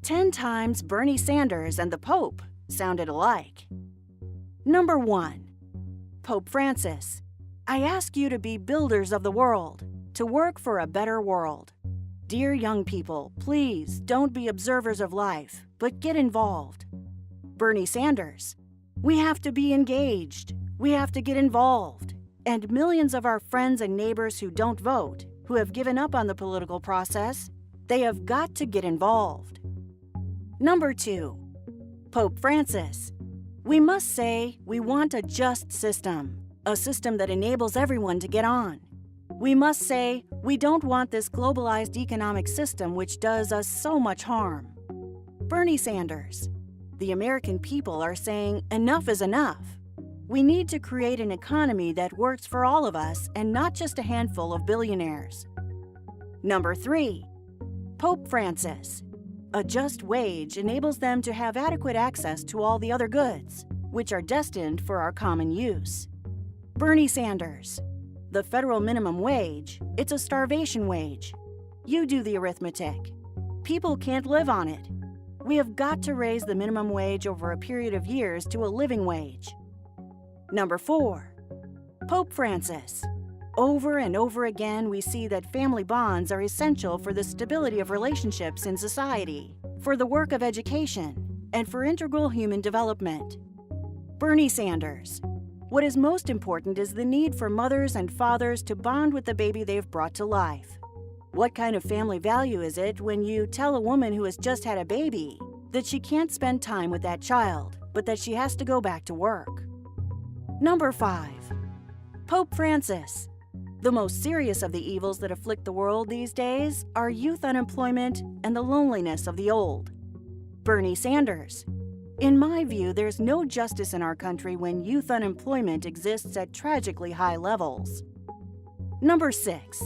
10 times Bernie Sanders and the Pope sounded alike. Number 1. Pope Francis. I ask you to be builders of the world, to work for a better world. Dear young people, please don't be observers of life, but get involved. Bernie Sanders. We have to be engaged. We have to get involved. And millions of our friends and neighbors who don't vote, who have given up on the political process, they have got to get involved. Number 2. Pope Francis. We must say we want a just system, a system that enables everyone to get on. We must say we don't want this globalized economic system which does us so much harm. Bernie Sanders. The American people are saying enough is enough. We need to create an economy that works for all of us and not just a handful of billionaires. Number 3. Pope Francis. A just wage enables them to have adequate access to all the other goods, which are destined for our common use. Bernie Sanders. The federal minimum wage, it's a starvation wage. You do the arithmetic. People can't live on it. We have got to raise the minimum wage over a period of years to a living wage. Number 4. Pope Francis. Over and over again, we see that family bonds are essential for the stability of relationships in society, for the work of education, and for integral human development. Bernie Sanders. What is most important is the need for mothers and fathers to bond with the baby they've brought to life. What kind of family value is it when you tell a woman who has just had a baby that she can't spend time with that child, but that she has to go back to work? Number 5. Pope Francis. The most serious of the evils that afflict the world these days are youth unemployment and the loneliness of the old. Bernie Sanders. In my view, there's no justice in our country when youth unemployment exists at tragically high levels. Number 6.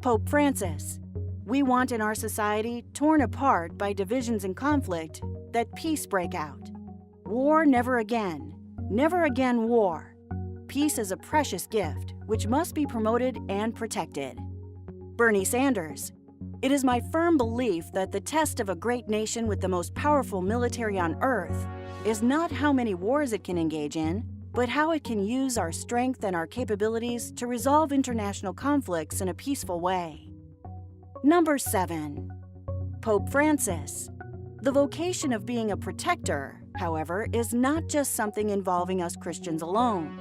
Pope Francis. We want in our society, torn apart by divisions and conflict, that peace break out. War never again. Never again war. Peace is a precious gift, which must be promoted and protected. Bernie Sanders. It is my firm belief that the test of a great nation with the most powerful military on earth is not how many wars it can engage in, but how it can use our strength and our capabilities to resolve international conflicts in a peaceful way. Number 7. Pope Francis. The vocation of being a protector, however, is not just something involving us Christians alone.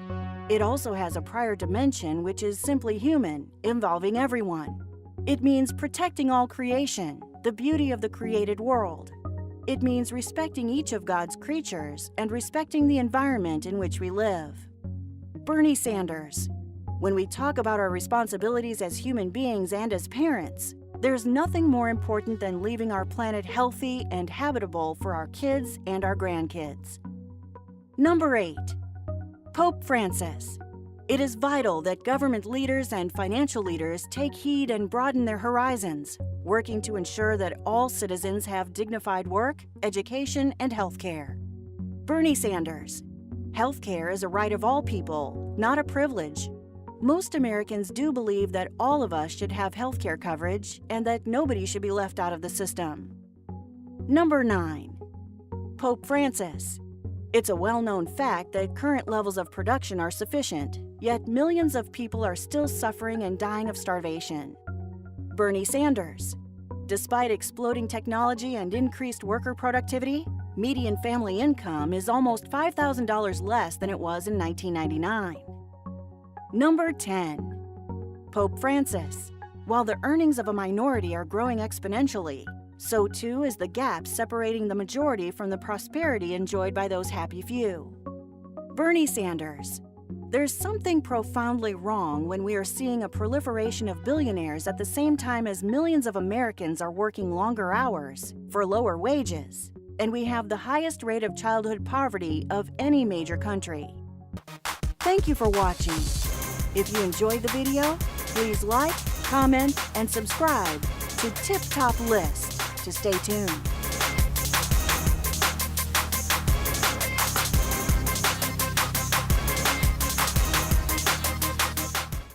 It also has a prior dimension which is simply human, involving everyone. It means protecting all creation, the beauty of the created world. It means respecting each of God's creatures and respecting the environment in which we live. Bernie Sanders. When we talk about our responsibilities as human beings and as parents, there's nothing more important than leaving our planet healthy and habitable for our kids and our grandkids. Number 8. Pope Francis. It is vital that government leaders and financial leaders take heed and broaden their horizons, working to ensure that all citizens have dignified work, education, and health care. Bernie Sanders. Health care is a right of all people, not a privilege. Most Americans do believe that all of us should have health care coverage and that nobody should be left out of the system. Number 9. Pope Francis. It's a well-known fact that current levels of production are sufficient, yet millions of people are still suffering and dying of starvation. Bernie Sanders. Despite exploding technology and increased worker productivity, median family income is almost $5,000 less than it was in 1999. Number 10. Pope Francis. While the earnings of a minority are growing exponentially, so too is the gap separating the majority from the prosperity enjoyed by those happy few. Bernie Sanders. There's something profoundly wrong when we are seeing a proliferation of billionaires at the same time as millions of Americans are working longer hours for lower wages, and we have the highest rate of childhood poverty of any major country. Thank you for watching. If you enjoyed the video, please like, comment, and subscribe to Tip Top List to stay tuned.